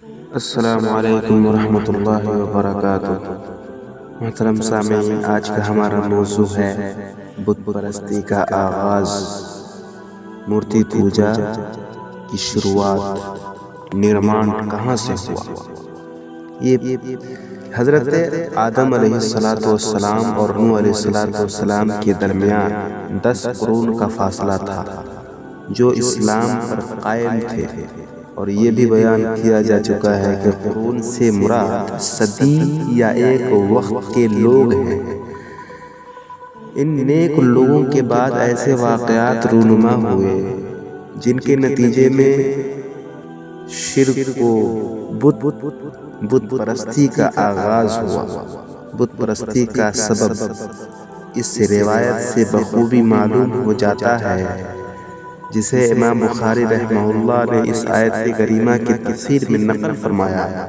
السلام علیکم ورحمۃ اللہ وبرکاتہ۔ محترم سامعین، آج کا ہمارا موضوع ہے بت پرستی کا آغاز، مورتی پوجا کی شروعات، نرمان کہاں سے ہوا۔ یہ حضرت آدم علیہ السلام اور نوح علیہ السلام کے درمیان 10 قرون کا فاصلہ تھا جو اسلام پر قائم تھے، اور یہ بھی بیان کیا جا چکا ہے کہ قرون سے مراد صدی یا ایک وقت کے لوگ ہیں۔ ان نیک لوگوں کے بعد ایسے واقعات رونما ہوئے جن کے نتیجے میں شرک و بت پرستی کا آغاز ہوا۔ بت پرستی کا سبب اس روایت سے بخوبی معلوم ہو جاتا ہے جسے امام بخاری رحمہ اللہ نے اس آیت کریمہ کی تفسیر میں نقل فرمایا ہے۔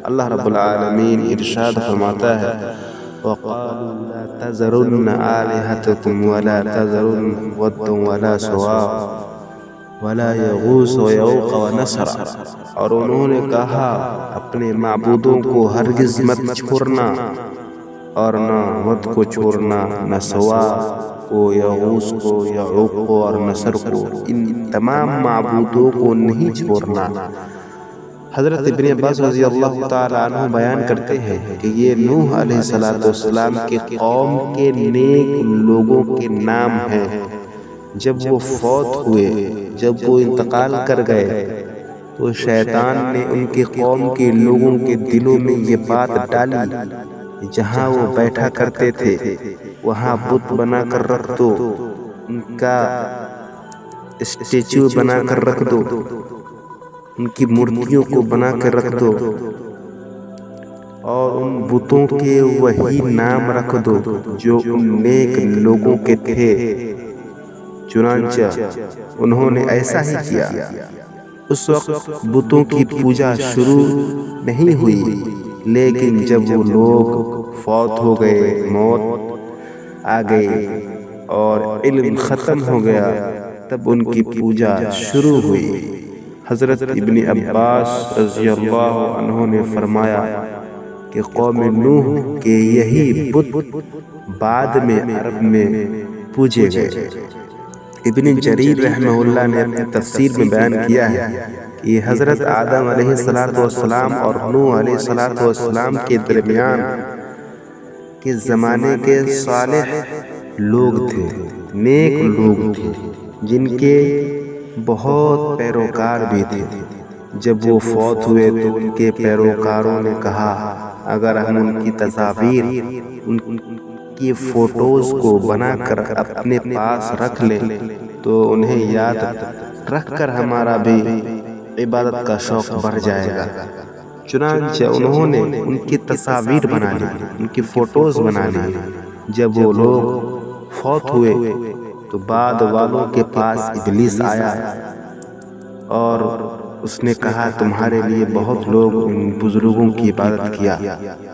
اللہ رب العالمین ارشاد فرماتا ہے وَقَالُوا لَا تَذَرُنَّ آلِهَتَكُمْ وَلَا تَذَرُنَّ وَدًّا وَلَا سُوَاعًا وَلَا يَغُوثَ وَيَعُوقَ وَنَسْرًا، اور انہوں نے کہا اپنے معبودوں کو ہرگز مت چھوڑنا، اور نہ ود کو چھوڑنا، نہ سوا کو، یغوث کو، یعوق کو اور نصر کو، ان تمام معبودوں کو نہیں چھوڑنا۔ حضرت ابن عباس رضی اللہ تعالیٰ عنہ بیان کرتے ہیں کہ یہ نوح علیہ السلام کے قوم کے نیک لوگوں کے نام ہیں۔ جب وہ فوت ہوئے، جب وہ انتقال کر گئے، تو شیطان نے ان کے قوم کے لوگوں کے دلوں میں یہ بات ڈالی جہاں وہ بیٹھا کرتے تھے وہاں بت بنا کر رکھ دو، ان کا اسٹیچو بنا کر رکھ دو، ان کی مورتیوں کو بنا کر رکھ دو، اور ان بتوں کے وہی نام رکھ دو جو ان نیک لوگوں کے تھے۔ چنانچہ انہوں نے ایسا ہی کیا۔ اس وقت بتوں کی پوجا شروع نہیں ہوئی، لیکن جب وہ لوگ فوت ہو گئے، موت آ گئی اور علم ختم ہو گیا، تب ان کی پوجا شروع ہوئی۔ حضرت ابن عباس رضی اللہ عنہ نے فرمایا کہ قوم نوح کے یہی بت بعد میں عرب میں پوجے گئے۔ ابن جریر رحمہ اللہ نے اپنی تفسیر میں بیان کیا ہے کہ یہ حضرت آدم علیہ السلام اور نوح علیہ السلام کے درمیان کے زمانے کے صالح لوگ تھے، نیک لوگ تھے، جن کے بہت پیروکار بھی تھے۔ جب وہ فوت ہوئے تو ان کے پیروکاروں نے کہا اگر ہم ان کی تصاویر، ان کی فوٹوز کو بنا کر اپنے پاس رکھ لیں تو انہیں یاد رکھ کر ہمارا بھی عبادت کا شوق بڑھ جائے گا۔ چنانچہ انہوں نے ان کی تصاویر بنا لی، ان کی فوٹوز بنا لی۔ جب وہ لوگ فوت ہوئے تو بعد والوں کے پاس ابلیس آیا اور اس نے کہا تمہارے لیے بہت لوگ ان بزرگوں کی عبادت کیا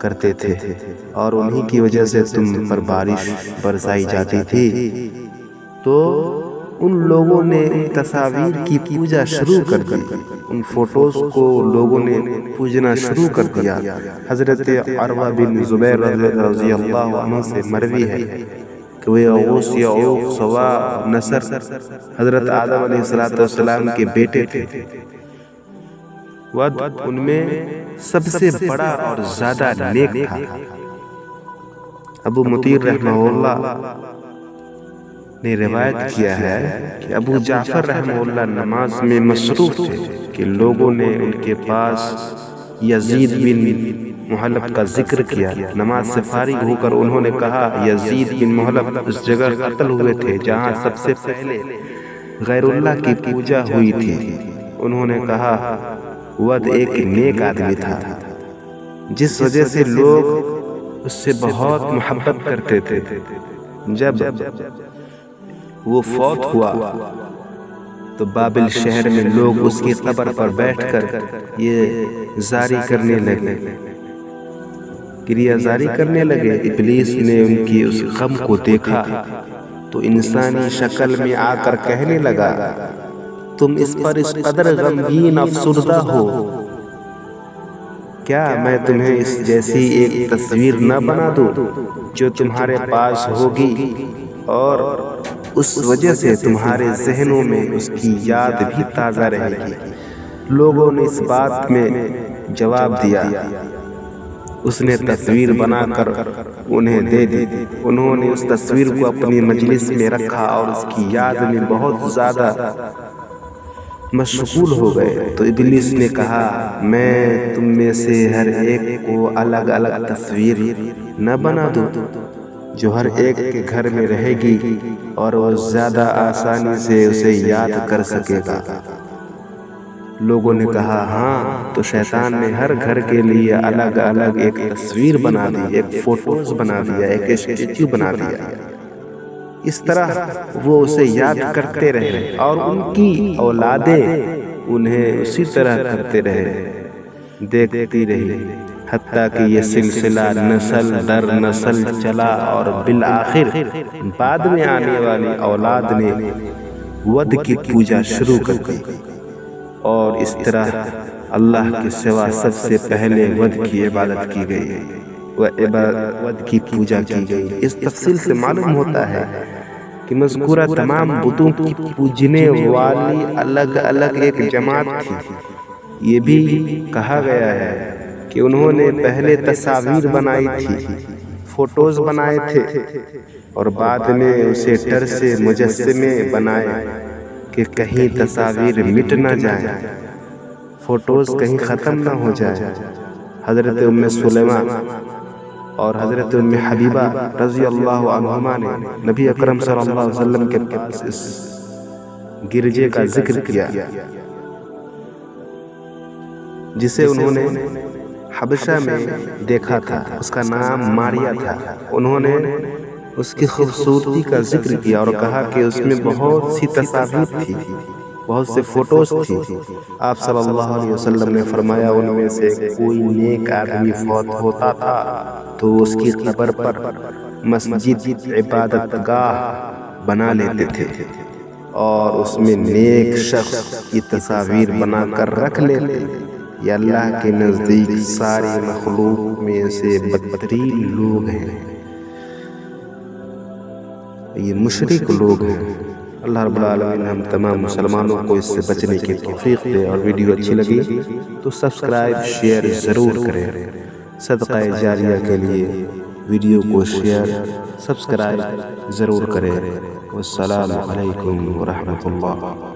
کرتے تھے اور انہی کی وجہ سے تم پر بارش برسائی جاتی تھی۔ تو ان لوگوں نے ان تصاویر کی پوجا شروع کر دی، ان فوٹوز کو لوگوں نے پوجنا شروع کر دیا۔ حضرت عروہ بن زبیر رضی اللہ عنہ سے مروی ہے کہ وہ یغوث، یعوق، سواع، نصر حضرت آدم علیہ السلام کے بیٹے تھے۔ ود ان میں سب سے بڑا اور زیادہ نیک تھا۔ ابو مطیر رحمہ اللہ نے روایت کیا ہے کہ ابو جعفر رحمہ اللہ نماز میں مصروف تھے کہ لوگوں نے ان کے پاس یزید بن محلب کا ذکر کیا۔ نماز سے فارغ ہو کر انہوں نے کہا یزید بن محلب اس جگہ قتل ہوئے تھے جہاں سب سے پہلے غیر اللہ کی پوجا ہوئی تھی۔ انہوں نے کہا ود ایک نیک آدمی تھا جس وجہ سے لوگ اس سے بہت محبت کرتے تھے۔ جب وہ فوت ہوا تو بابل شہر میں لوگ اس کی قبر پر بیٹھ کر یہ زاری کرنے لگے، کریا زاری کرنے لگے۔ ابلیس نے ان کی اس غم کو دیکھا تو انسانی شکل میں آ کر کہنے لگا تم اس پر اس قدر غمگین افسردہ ہو کیا میں تمہیں اس جیسی ایک تصویر نہ بنا دوں جو تمہارے پاس ہوگی اور اس وجہ سے تمہارے ذہنوں میں اس کی یاد بھی تازہ رہے گی؟ لوگوں نے اس بات میں جواب دیا، اس نے تصویر بنا کر انہیں دے دی۔ انہوں نے اس تصویر کو اپنی مجلس میں رکھا اور اس کی یاد میں بہت زیادہ مشغول ہو گئے۔ تو ابلیس نے کہا، میں تم میں سے ہر ایک کو الگ الگ تصویر نہ بنا دوں جو ہر ایک کے گھر میں رہے گی اور وہ زیادہ آسانی سے اسے یاد کر سکے گا؟ لوگوں نے کہا، ہاں۔ تو شیطان نے ہر گھر کے لیے الگ الگ ایک تصویر بنا دی، ایک فوٹوز بنا دیا، ایک اسٹیچو بنا دیا۔ اس طرح وہ اسے یاد کرتے رہے اور ان کی اولادیں انہیں اسی طرح کرتے رہے، دیکھتی رہی، حتیٰ کہ یہ سلسلہ نسل در نسل چلا اور بالآخر بعد میں آنے والی اولاد نے ود کی پوجا شروع کر دی، اور اس طرح اللہ کے سوا سب سے پہلے ود کی عبادت کی گئی، ود کی پوجا کی گئی۔ اس تفصیل سے معلوم ہوتا ہے کہ مذکورہ تمام بتوں کی پوجنے والی الگ الگ ایک جماعت تھی۔ یہ بھی کہا گیا ہے کہ انہوں نے پہلے تصاویر بنائی تھی، فوٹوز بنائے تھے، اور بعد میں اسے ڈر سے مجسمے بنائے کہ کہیں تصاویر مٹ نہ جائیں، فوٹوز کہیں ختم نہ ہو جائے۔ حضرت ام سلیمہ اور حضرت ام حبیبہ رضی اللہ عنہما نے نبی اکرم صلی اللہ علیہ وسلم کے پاس اس گرجے کا ذکر کیا جسے انہوں نے حبشہ میں دیکھا تھا، اس کا نام ماریا تھا۔ انہوں نے اس کی خوبصورتی کا ذکر کیا اور کہا کہ اس میں بہت سی تصاویر تھی، بہت سے فوٹوز تھی۔ آپ صلی اللہ علیہ وسلم نے فرمایا، ان میں سے کوئی نیک آدمی فوت ہوتا تھا تو اس کی قبر پر مسجد عبادت گاہ بنا لیتے تھے اور اس میں نیک شخص کی تصاویر بنا کر رکھ لیتے۔ یہ اللہ کے نزدیک ساری مخلوق میں سے بدترین لوگ ہیں، یہ مشرک لوگ ہیں۔ اللہ رب العالمین ہم تمام مسلمانوں کو اس سے بچنے کی توفیق دے، اور ویڈیو اچھی لگی تو سبسکرائب شیئر ضرور کریں۔ صدقہ جاریہ کے لیے ویڈیو کو شیئر سبسکرائب ضرور کریں۔ والسلام علیکم ورحمۃ اللہ۔